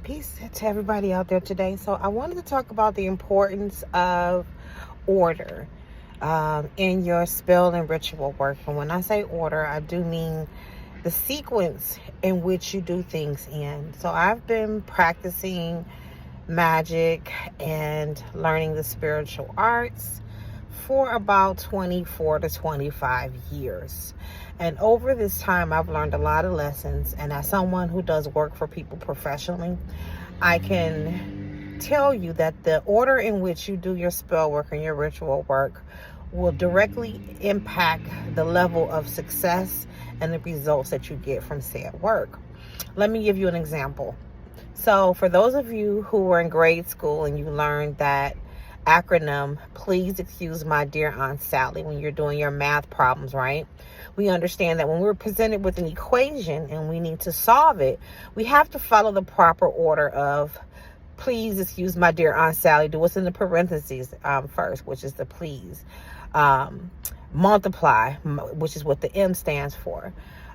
Peace to everybody out there today. So I wanted to talk about the importance of order in your spell and ritual work. And when I say order, I do mean the sequence in which you do things in. So I've been practicing magic and learning the spiritual arts for about 24 to 25 years. And over this time, I've learned a lot of lessons. And as someone who does work for people professionally, I can tell you that the order in which you do your spell work and your ritual work will directly impact the level of success and the results that you get from said work. Let me give you an example. So for those of you who were in grade school and you learned that acronym, please excuse my dear Aunt Sally, when you're doing your math problems, right? We understand that when we're presented with an equation and we need to solve it, we have to follow the proper order of, please excuse my dear Aunt Sally, do what's in the parentheses first, which is the please. Multiply, which is what the M stands for.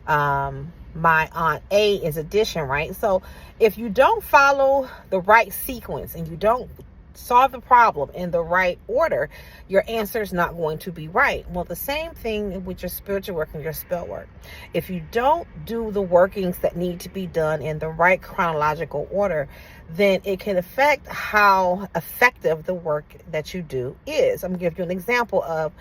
My Aunt A is addition, right? So if you don't follow the right sequence and you don't solve the problem in the right order, your answer is not going to be right. Well, the same thing with your spiritual work and your spell work. If you don't do the workings that need to be done in the right chronological order, then it can affect how effective the work that you do is. I'm going to give you an example of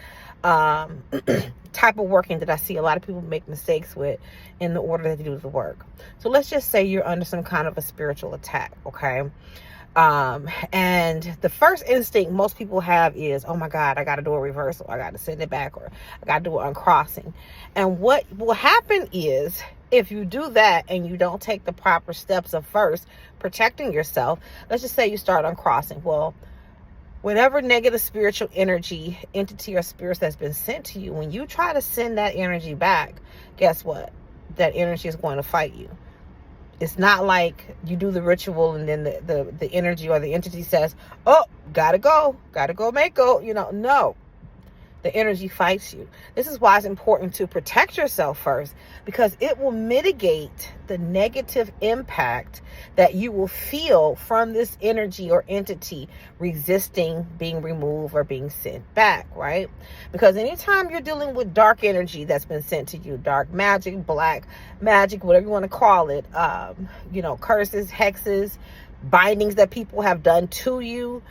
type of working that I see a lot of people make mistakes with in the order that they do the work. So let's just say you're under some kind of a spiritual attack, okay? And the first instinct most people have is, oh my God, I got to do a reversal. I got to send it back, or I got to do it uncrossing. And what will happen is, if you do that and you don't take the proper steps of first protecting yourself, let's just say you start uncrossing. Well, whatever negative spiritual energy, entity or spirits that's been sent to you, when you try to send that energy back, guess what? That energy is going to fight you. It's not like you do the ritual and then the energy or the entity says, oh, gotta go, Mako. No. The energy fights you. This is why it's important to protect yourself first, because it will mitigate the negative impact that you will feel from this energy or entity resisting being removed or being sent back, right? Because anytime you're dealing with dark energy that's been sent to you, dark magic, black magic, whatever you want to call it, curses, hexes, bindings that people have done to you,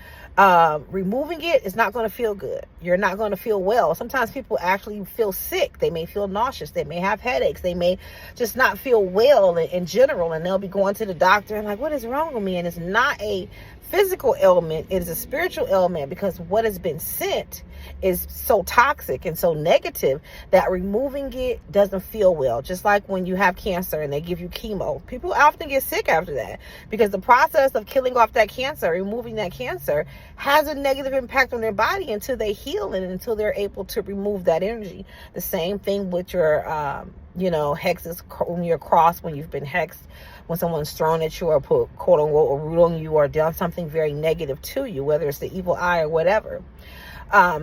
removing it is not going to feel good. You're not going to feel well. Sometimes people actually feel sick. They may feel nauseous. They may have headaches. They may just not feel well in general, and they'll be going to the doctor and like, what is wrong with me? And it's not a physical ailment. It is a spiritual ailment, because what has been sent is so toxic and so negative that removing it doesn't feel well. Just like when you have cancer and they give you chemo, people often get sick after that, because the process of killing off that cancer, removing that cancer, has a negative impact on their body until they heal and until they're able to remove that energy. The same thing with your hexes, when you're crossed, when you've been hexed, when someone's thrown at you or put quote unquote a root on you or done something very negative to you, whether it's the evil eye or whatever.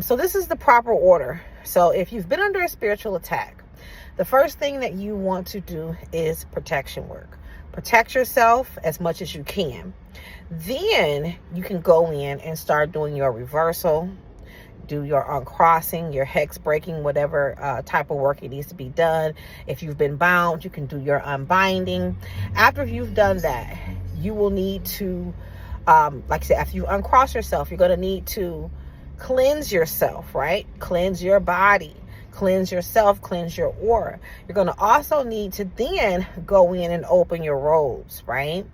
So this is the proper order. So if you've been under a spiritual attack, the first thing that you want to do is protection work. Protect yourself as much as you can. Then you can go in and start doing your reversal, do your uncrossing, your hex breaking, whatever type of work it needs to be done. If you've been bound, you can do your unbinding. After you've done that, you will need to, like I said, after you uncross yourself, you're going to need to cleanse yourself, right? Cleanse your body, cleanse yourself, cleanse your aura. You're going to also need to then go in and open your robes, right?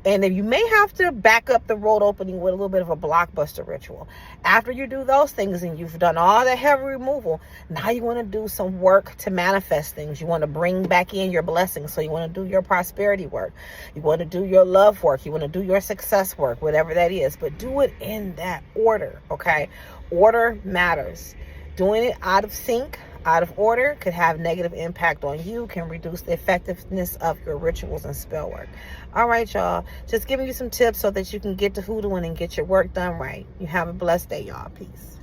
And then you may have to back up the road opening with a little bit of a blockbuster ritual. After you do those things and you've done all the heavy removal, now you want to do some work to manifest things. You want to bring back in your blessings. So you want to do your prosperity work. You want to do your love work. You want to do your success work, whatever that is. But do it in that order, okay? Order matters. Doing it out of sync, out of order, could have negative impact on you, can reduce the effectiveness of your rituals and spell work. All right, y'all. Just giving you some tips so that you can get to hoodooing and get your work done right. You have a blessed day, y'all. Peace.